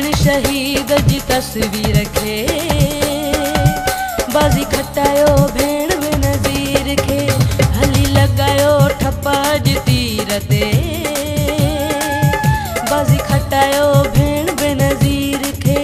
भेण शहीद जी तस्वीर खे, बाज़ी खटायो भेण बेनज़ीर खे, हली लगायो ठपा जी तीर ते, बाज़ी खटायो भेण बेनज़ीर खे।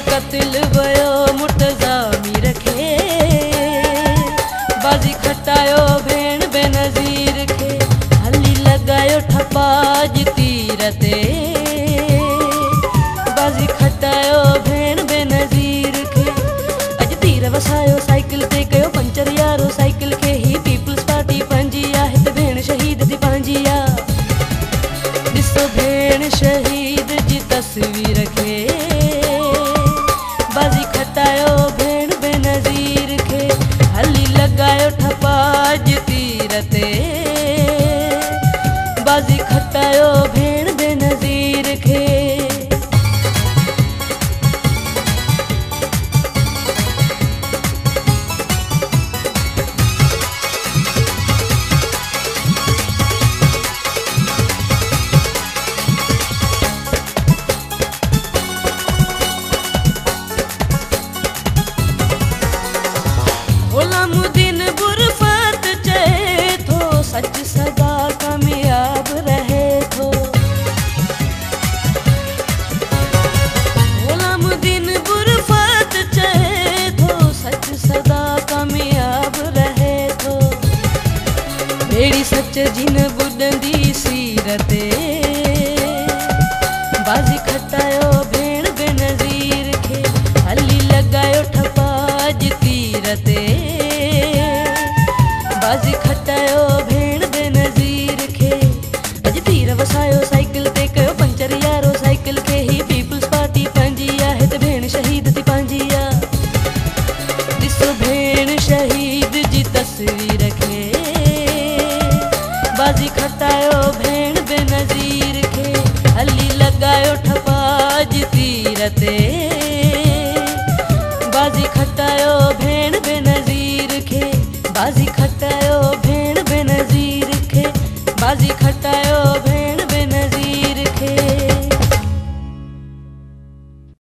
कतिल वयो मुर्तज़ा मीर खे, बाज़ी खटायो भेण बेनज़ीर खे, हली लगायो ठपा जी तीर ते, बाज़ी खटायो भेण बेनज़ीर खे। अज तीर वसायो साइकिल ते कयो पंचर यारो साइकिल खे, ही पीपल्स पार्टी पंहिंजी आ, हिते भेण शहीद जी पंहिंजी आ। ॾिसो भेण शहीद जी तस्वीर खे, बाज़ी खटायो भेण बेनज़ीर खे, हली लगायो ठपा जी तीर ते, बाज़ी खटायो भेण बेनज़ीर खे। गुलामुद्दीन बुरफत चए थो, सच सदा कामयाब रहे थो। गुलामुद्दीन बुरफत चए थो, सच सदा कामयाब रहे थो। भेड़ी सच जिन ॿुॾंदी सीर ते, बाज़ी खटायो भेण बेनज़ीर खे, हली लगायो ठपा जी तीर ते, बाज़ी खटायो भेण बेनज़ीर खे। अज तीर वसायो साइकिल ते कयो पंचर यारो साइकिल खे, ही पीपल्स पार्टी पंहिंजी आ, हिते भेण शहीद जी पंहिंजी आ। ॾिसो भेण शहीद जी तस्वीर खे, बाज़ी खटायो भेण बेनज़ीर खे, हली लगायो ठपा जी तीर ते, बाज़ी खटायो भेण बेनज़ीर खे, बाज़ी खटायो भेण बेनज़ीर खे, बाज़ी खटायो